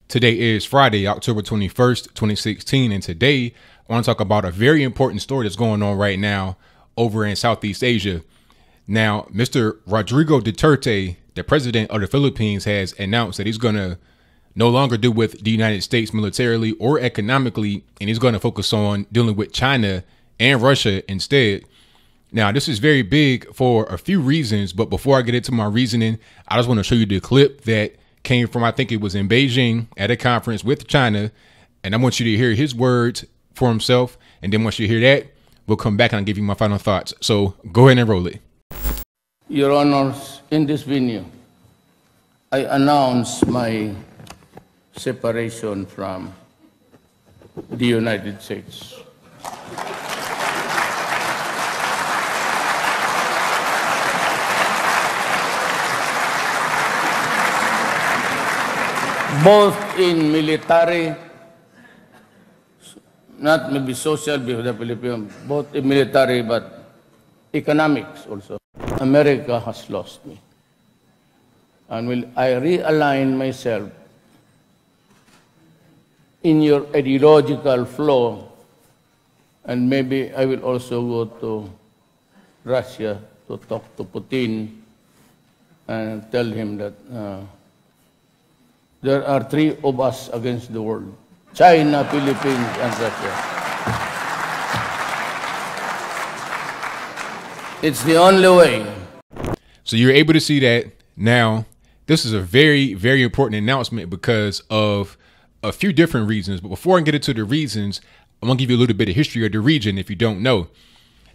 Today is Friday, October 21st, 2016, and today I want to talk about a very important story that's going on right now over in Southeast Asia. Now, Mr. Rodrigo Duterte, the president of the Philippines, has announced that he's going to no longer deal with the United States militarily or economically, and he's going to focus on dealing with China and Russia instead. Now, this is very big for a few reasons, but before I get into my reasoning, I just want to show you the clip that came from, I think it was in Beijing at a conference with China. And I want you to hear his words for himself. And then once you hear that, we'll come back and I'll give you my final thoughts. So go ahead and roll it. Your Honors, in this venue, I announce my separation from the United States. Both in military, not maybe social because the Philippines, both in military but economics also. America has lost me. And will I realign myself in your ideological flow, and maybe I will also go to Russia to talk to Putin and tell him that there are three of us against the world: China, Philippines, and Russia. It's the only way. So you're able to see that now. This is a very, very important announcement because of a few different reasons. But before I get into the reasons, I'm going to give you a little bit of history of the region if you don't know.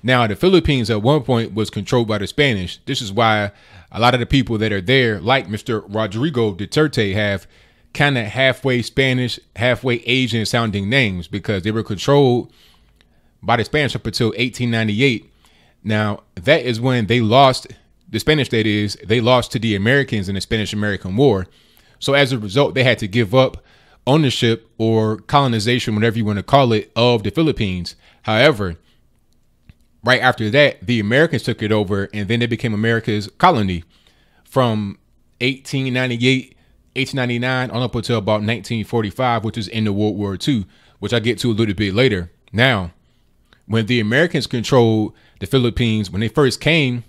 Now, the Philippines at one point was controlled by the Spanish. This is why a lot of the people that are there, like Mr. Rodrigo Duterte, have kind of halfway Spanish, halfway Asian sounding names because they were controlled by the Spanish up until 1898. Now, that is when they lost, the Spanish that is, they lost to the Americans in the Spanish-American War. So as a result, they had to give up ownership or colonization, whatever you want to call it, of the Philippines. However, right after that, the Americans took it over and then they became America's colony from 1898, 1899 on up until about 1945, which is in the World War II, which I'll get to a little bit later. Now, when the Americans controlled the Philippines, when they first came,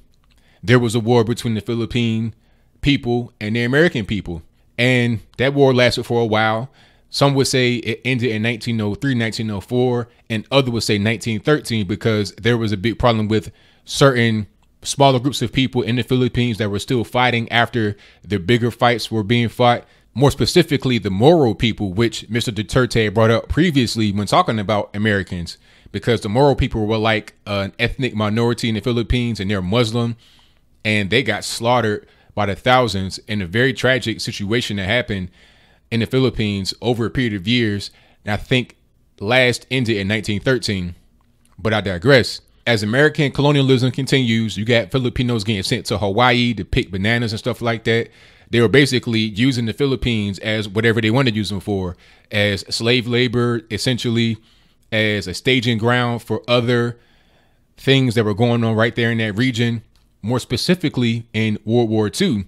there was a war between the Philippine people and the American people. And that war lasted for a while. Some would say it ended in 1903, 1904, and others would say 1913 because there was a big problem with certain smaller groups of people in the Philippines that were still fighting after the bigger fights were being fought. More specifically, the Moro people, which Mr. Duterte brought up previously when talking about Americans, because the Moro people were like an ethnic minority in the Philippines and they're Muslim, and they got slaughtered by the thousands in a very tragic situation that happened in the Philippines over a period of years. And I think last ended in 1913, but I digress. As American colonialism continues, you got Filipinos getting sent to Hawaii to pick bananas and stuff like that. They were basically using the Philippines as whatever they wanted to use them for, as slave labor, essentially as a staging ground for other things that were going on right there in that region. More specifically, in World War II,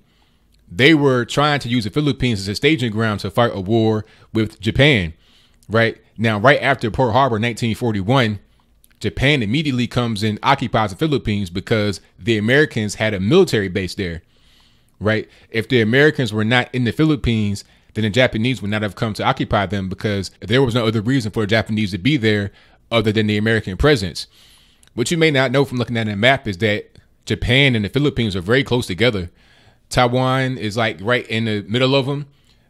they were trying to use the Philippines as a staging ground to fight a war with Japan. Right now, right after Pearl Harbor, 1941, Japan immediately comes and occupies the Philippines because the Americans had a military base there. Right. If the Americans were not in the Philippines, then the Japanese would not have come to occupy them because there was no other reason for the Japanese to be there other than the American presence. What you may not know from looking at a map is that Japan and the Philippines are very close together. Taiwan is like right in the middle of them.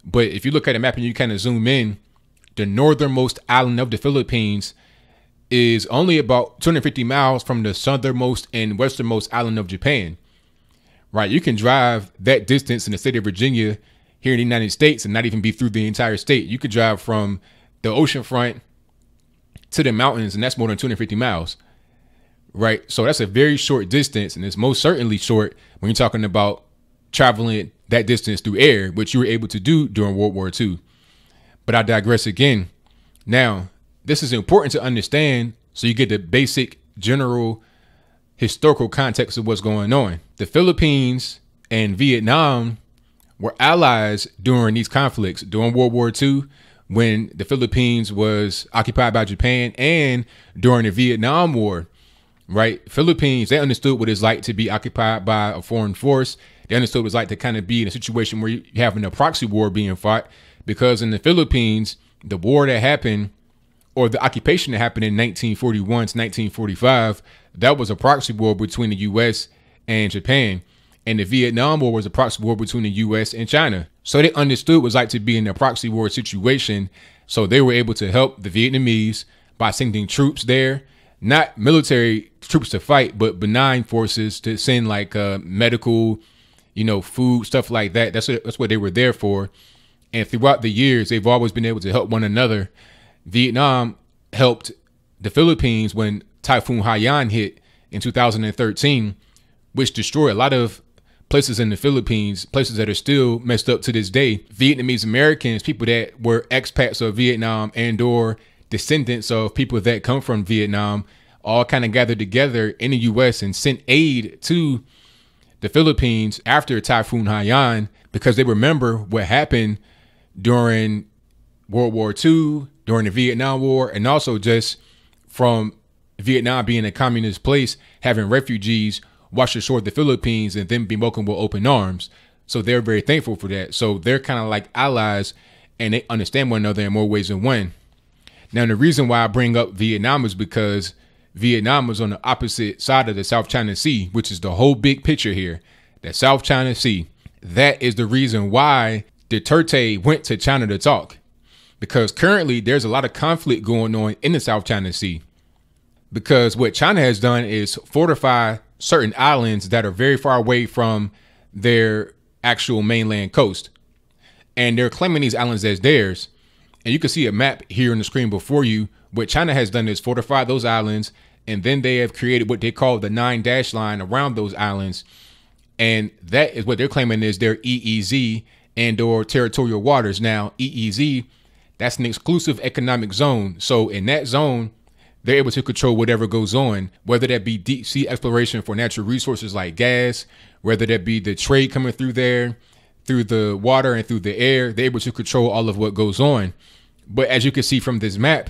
But if you look at a map and you kind of zoom in, the northernmost island of the Philippines is only about 250 miles from the southernmost and westernmost island of Japan. Right. You can drive that distance in the state of Virginia here in the United States and not even be through the entire state. You could drive from the ocean front to the mountains, and that's more than 250 miles. Right. So that's a very short distance. And it's most certainly short when you're talking about traveling that distance through air, which you were able to do during World War II. But I digress again. Now, this is important to understand so you get the basic general historical context of what's going on. The Philippines and Vietnam were allies during these conflicts, during World War II, when the Philippines was occupied by Japan, and during the Vietnam War, right? Philippines, they understood what it's like to be occupied by a foreign force. They understood what it's like to kind of be in a situation where you're having a proxy war being fought, because in the Philippines, the war that happened, or the occupation that happened in 1941 to 1945, that was a proxy war between the U.S. and Japan. And the Vietnam War was a proxy war between the U.S. and China. So they understood what it was like to be in a proxy war situation. So they were able to help the Vietnamese by sending troops there, not military troops to fight, but benign forces to send like medical, food, stuff like that. That's what they were there for. And throughout the years, they've always been able to help one another. Vietnam helped the Philippines when Typhoon Haiyan hit in 2013, which destroyed a lot of places in the Philippines, places that are still messed up to this day. Vietnamese Americans, people that were expats of Vietnam and or descendants of people that come from Vietnam, all kind of gathered together in the U.S. and sent aid to the Philippines after Typhoon Haiyan, because they remember what happened during World War II, during the Vietnam War, and also just from Vietnam being a communist place, having refugees wash ashore the Philippines and then be welcomed with open arms. So they're very thankful for that. So they're kind of like allies, and they understand one another in more ways than one. Now, the reason why I bring up Vietnam is because Vietnam was on the opposite side of the South China Sea, which is the whole big picture here. The South China Sea. That is the reason why Duterte went to China to talk, because currently there's a lot of conflict going on in the South China Sea, because what China has done is fortify certain islands that are very far away from their actual mainland coast. And they're claiming these islands as theirs. And you can see a map here on the screen before you. What China has done is fortify those islands, and then they have created what they call the 9-dash line around those islands. And that is what they're claiming is their EEZ and or territorial waters. Now, EEZ, that's an exclusive economic zone. So in that zone, they're able to control whatever goes on, whether that be deep sea exploration for natural resources like gas, whether that be the trade coming through there, through the water and through the air. They're able to control all of what goes on. But as you can see from this map,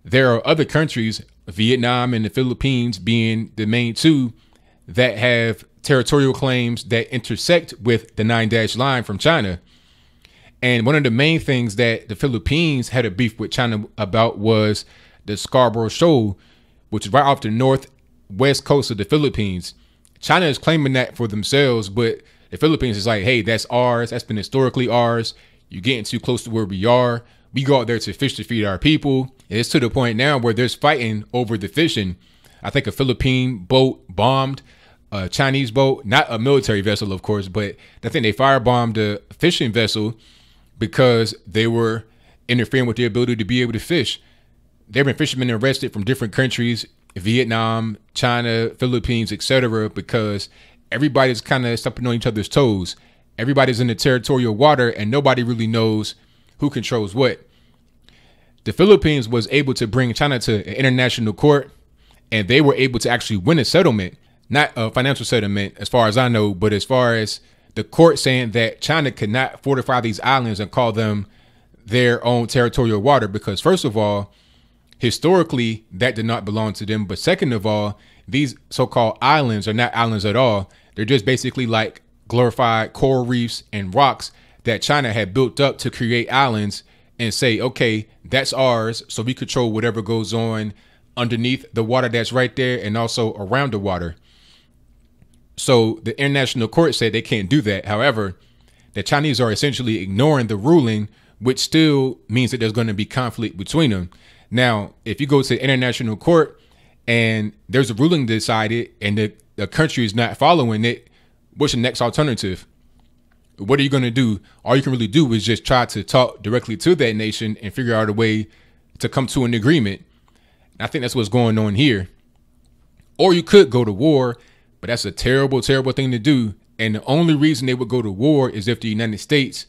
there are other countries, Vietnam and the Philippines being the main two, that have territorial claims that intersect with the 9-dash line from China. And one of the main things that the Philippines had a beef with China about was the Scarborough Shoal, which is right off the northwest coast of the Philippines. China is claiming that for themselves, but the Philippines is like, hey, that's ours. That's been historically ours. You're getting too close to where we are. We go out there to fish to feed our people. And it's to the point now where there's fighting over the fishing. I think a Philippine boat bombed a Chinese boat, not a military vessel, of course, but I think they firebombed a fishing vessel because they were interfering with their ability to be able to fish. There have been fishermen arrested from different countries, Vietnam, China, Philippines, etc., because everybody's kind of stepping on each other's toes. Everybody's in the territorial water and nobody really knows who controls what. The Philippines was able to bring China to an international court, and they were able to actually win a settlement, not a financial settlement as far as I know, but as far as the court saying that China could not fortify these islands and call them their own territorial water, because first of all, historically, that did not belong to them. But second of all, these so-called islands are not islands at all. They're just basically like glorified coral reefs and rocks that China had built up to create islands and say, okay, that's ours. So we control whatever goes on underneath the water that's right there and also around the water. So the international court said they can't do that. However, the Chinese are essentially ignoring the ruling, which still means that there's going to be conflict between them. Now, if you go to the international court and there's a ruling decided and the country is not following it, what's the next alternative? What are you going to do? All you can really do is just try to talk directly to that nation and figure out a way to come to an agreement. And I think that's what's going on here. Or you could go to war, but that's a terrible, terrible thing to do. And the only reason they would go to war is if the United States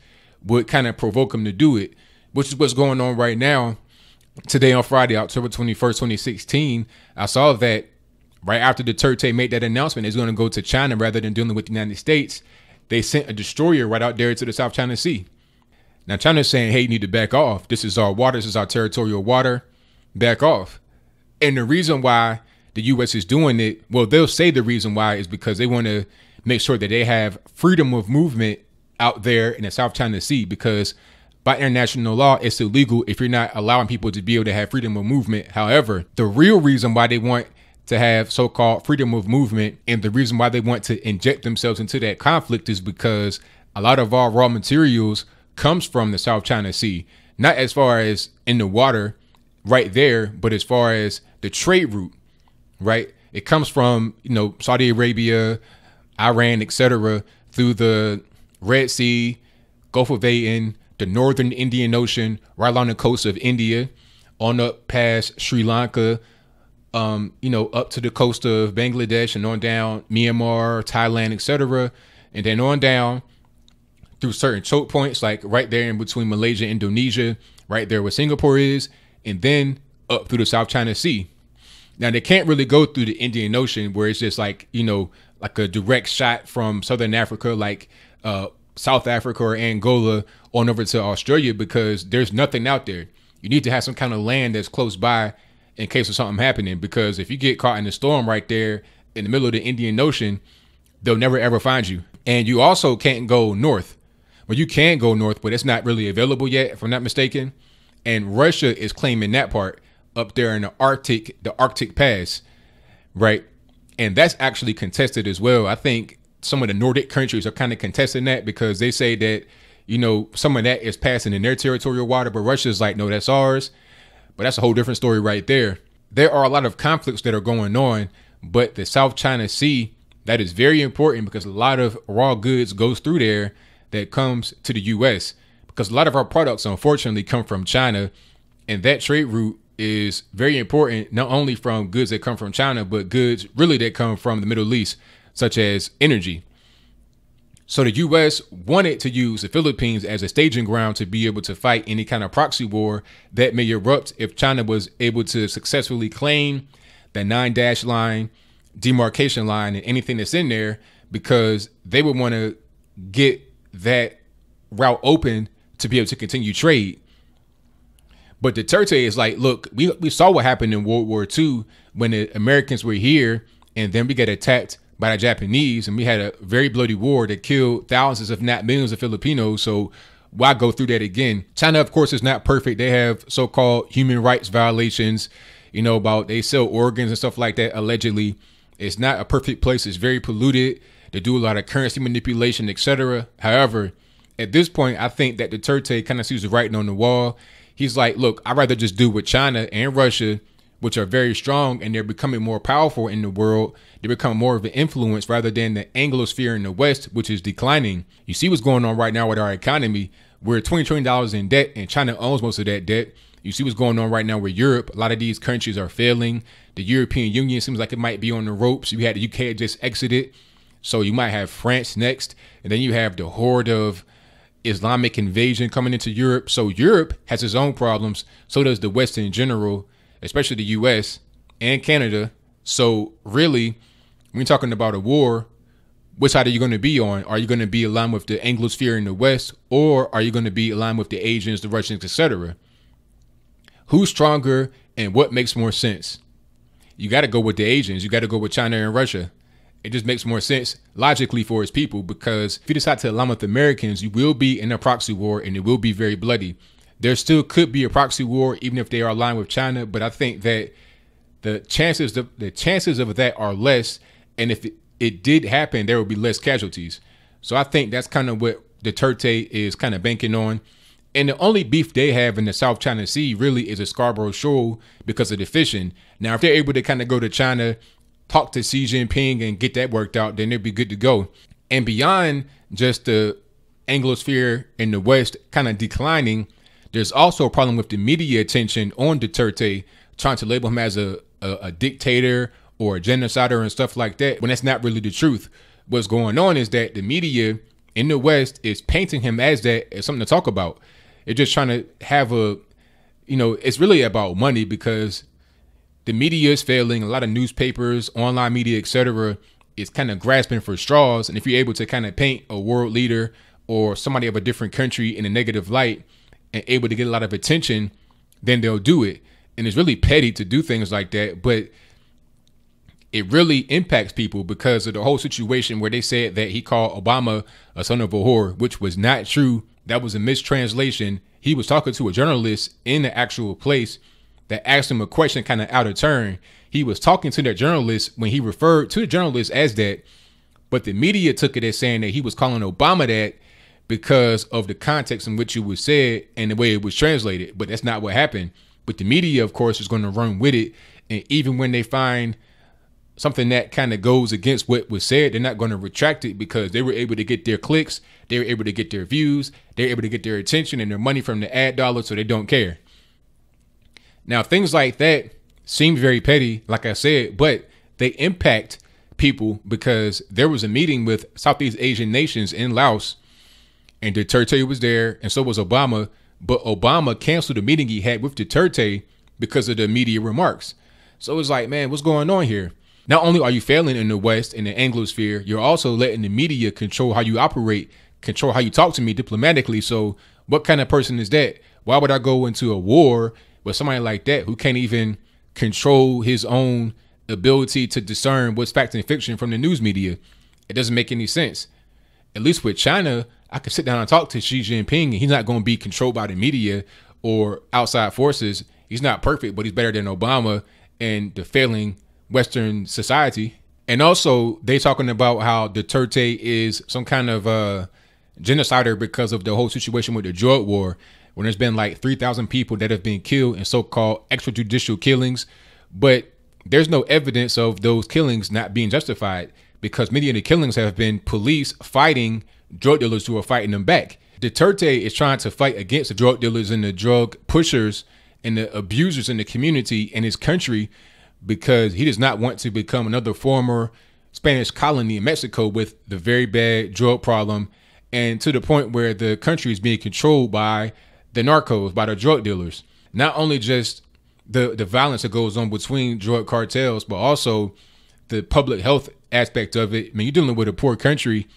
would kind of provoke them to do it, which is what's going on right now. Today on Friday, October 21st, 2016, I saw that right after Duterte made that announcement, he's going to go to China rather than dealing with the United States. they sent a destroyer right out there to the South China Sea. Now China's saying, hey, you need to back off. This is our water. This is our territorial water. Back off. And the reason why the U.S. is doing it, well, they'll say the reason why is because they want to make sure that they have freedom of movement out there in the South China Sea, because by international law, it's illegal if you're not allowing people to be able to have freedom of movement. However, the real reason why they want to have so-called freedom of movement and the reason why they want to inject themselves into that conflict is because a lot of our raw materials comes from the South China Sea, not as far as in the water right there, but as far as the trade route, right? It comes from, Saudi Arabia, Iran, etc., through the Red Sea, Gulf of Aden, the northern Indian Ocean, right along the coast of India, on up past Sri Lanka, up to the coast of Bangladesh and on down Myanmar, Thailand, etc., and then on down through certain choke points, like right there in between Malaysia and Indonesia, right there where Singapore is, and then up through the South China Sea. Now, they can't really go through the Indian Ocean where it's just like, like a direct shot from Southern Africa, like South Africa or Angola on over to Australia, because there's nothing out there. You need to have some kind of land that's close by in case of something happening, because if you get caught in a storm right there in the middle of the Indian Ocean, they'll never ever find you. And you also can't go north. Well, you can go north, but it's not really available yet, if I'm not mistaken. And Russia is claiming that part up there in the Arctic Pass, right? And that's actually contested as well. I think some of the Nordic countries are kind of contesting that because they say that, some of that is passing in their territorial water, but Russia's like, no, that's ours. But that's a whole different story right there. There are a lot of conflicts that are going on, but the South China Sea, that is very important because a lot of raw goods goes through there that comes to the U.S. because a lot of our products, unfortunately, come from China. And that trade route is very important, not only from goods that come from China, but goods really that come from the Middle East, such as energy. So the U.S. wanted to use the Philippines as a staging ground to be able to fight any kind of proxy war that may erupt if China was able to successfully claim the 9-dash line, demarcation line, and anything that's in there, because they would want to get that route open to be able to continue trade. But Duterte is like, look, we saw what happened in World War II when the Americans were here, and then we got attacked by the Japanese, and we had a very bloody war that killed thousands, if not millions, of Filipinos. So why go through that again? China, of course, is not perfect. They have so-called human rights violations, about they sell organs and stuff like that, allegedly. It's not a perfect place. It's very polluted. They do a lot of currency manipulation, etc. However, at this point, I think that Duterte kind of sees the writing on the wall. He's like, look, I'd rather just do with China and Russia, which are very strong, and they're becoming more powerful in the world. They become more of an influence rather than the Anglosphere in the West, which is declining. You see what's going on right now with our economy. We're $20 trillion in debt, and China owns most of that debt. You see what's going on right now with Europe. A lot of these countries are failing. The European Union seems like it might be on the ropes. You had the UK just exited. So you might have France next, and then you have the horde of Islamic invasion coming into Europe. So Europe has its own problems. So does the West in general, especially the US and Canada. So really, when you're talking about a war, which side are you going to be on? Are you going to be aligned with the Anglosphere in the West, or are you going to be aligned with the Asians, the Russians, etc.? Who's stronger and what makes more sense? You got to go with the Asians. You got to go with China and Russia. It just makes more sense logically for its people, because if you decide to align with Americans, you will be in a proxy war, and it will be very bloody. There still could be a proxy war, even if they are aligned with China. But I think that the chances of that are less. And if it did happen, there would be less casualties. So I think that's kind of what Duterte is kind of banking on. And the only beef they have in the South China Sea really is a Scarborough Shoal because of the fishing. Now, if they're able to kind of go to China, talk to Xi Jinping and get that worked out, then they'd be good to go. And beyond just the Anglosphere in the West kind of declining, there's also a problem with the media attention on Duterte, trying to label him as a dictator or a genocider and stuff like that, when that's not really the truth. What's going on is that the media in the West is painting him as that, as something to talk about. They're just trying to have it's really about money, because the media is failing. A lot of newspapers, online media, etc., is kind of grasping for straws. And if you're able to kind of paint a world leader or somebody of a different country in a negative light and able to get a lot of attention, then they'll do it. And it's really petty to do things like that, but it really impacts people because of the whole situation where they said that he called Obama a son of a whore, which was not true. That was a mistranslation. He was talking to a journalist in the actual place that asked him a question kind of out of turn. He was talking to that journalist when he referred to the journalist as that, but the media took it as saying that he was calling Obama that because of the context in which it was said and the way it was translated. But that's not what happened. But the media, of course, is going to run with it. And even when they find something that kind of goes against what was said, they're not going to retract it because they were able to get their clicks. They were able to get their views. They were able to get their attention and their money from the ad dollars, so they don't care. Now, things like that seem very petty, like I said, but they impact people because there was a meeting with Southeast Asian nations in Laos, and Duterte was there, and so was Obama. But Obama canceled the meeting he had with Duterte because of the media remarks. So it's like, man, what's going on here? Not only are you failing in the West, in the Anglosphere, you're also letting the media control how you operate, control how you talk to me diplomatically. So what kind of person is that? Why would I go into a war with somebody like that who can't even control his own ability to discern what's fact and fiction from the news media? It doesn't make any sense. At least with China, I could sit down and talk to Xi Jinping and he's not going to be controlled by the media or outside forces. He's not perfect, but he's better than Obama and the failing Western society. And also they talking about how Duterte is some kind of genocider because of the whole situation with the drug war, when there's been like 3,000 people that have been killed in so-called extrajudicial killings. But there's no evidence of those killings not being justified because many of the killings have been police fighting drug dealers who are fighting them back. Duterte is trying to fight against the drug dealers and the drug pushers and the abusers in the community in his country because he does not want to become another former Spanish colony in Mexico with the very bad drug problem, and to the point where the country is being controlled by the narcos, by the drug dealers. Not only just the violence that goes on between drug cartels, but also the public health aspect of it. I mean, you're dealing with a poor country.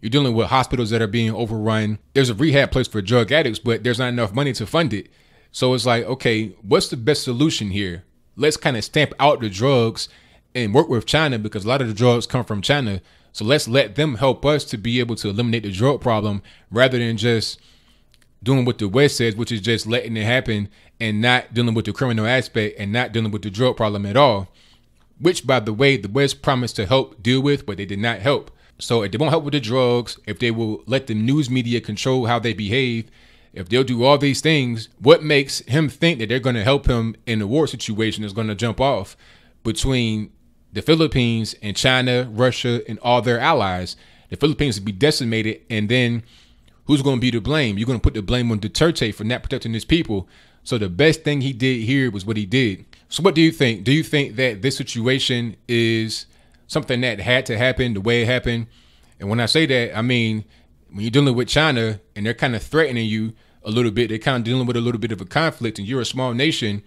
You're dealing with hospitals that are being overrun. There's a rehab place for drug addicts, but there's not enough money to fund it. So it's like, okay, what's the best solution here? Let's kind of stamp out the drugs and work with China because a lot of the drugs come from China. So let's let them help us to be able to eliminate the drug problem rather than just doing what the West says, which is just letting it happen and not dealing with the criminal aspect and not dealing with the drug problem at all, which, by the way, the West promised to help deal with, but they did not help. So if they won't help with the drugs, if they will let the news media control how they behave, if they'll do all these things, what makes him think that they're going to help him in a war situation is going to jump off between the Philippines and China, Russia, and all their allies? The Philippines will be decimated, and then who's going to be to blame? You're going to put the blame on Duterte for not protecting his people. So the best thing he did here was what he did. So what do you think? Do you think that this situation is something that had to happen the way it happened? And when I say that, I mean, when you're dealing with China and they're kind of threatening you a little bit, they're kind of dealing with a little bit of a conflict and you're a small nation,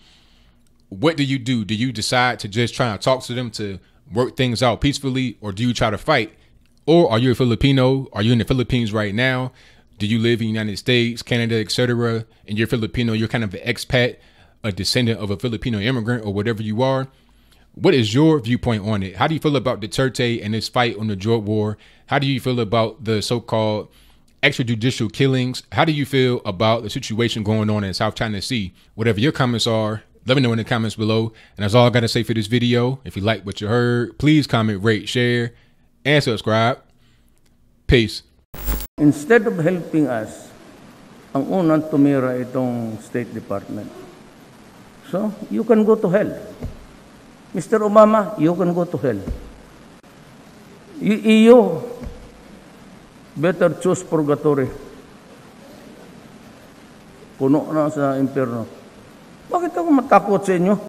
what do? Do you decide to just try to talk to them to work things out peacefully, or do you try to fight? Or are you a Filipino? Are you in the Philippines right now? Do you live in the United States, Canada, etc., and you're Filipino, you're kind of an expat, a descendant of a Filipino immigrant or whatever you are? What is your viewpoint on it? How do you feel about Duterte and his fight on the drug war? How do you feel about the so-called extrajudicial killings? How do you feel about the situation going on in South China Sea? Whatever your comments are, let me know in the comments below. And that's all I got to say for this video. If you like what you heard, please comment, rate, share, and subscribe. Peace. Instead of helping us, ang unang tumira itong State Department. So, you can go to hell. Mr. Obama, you can go to hell. EU, better choose purgatory. Puno na sa impyerno. Bakit ako matakot sa inyo?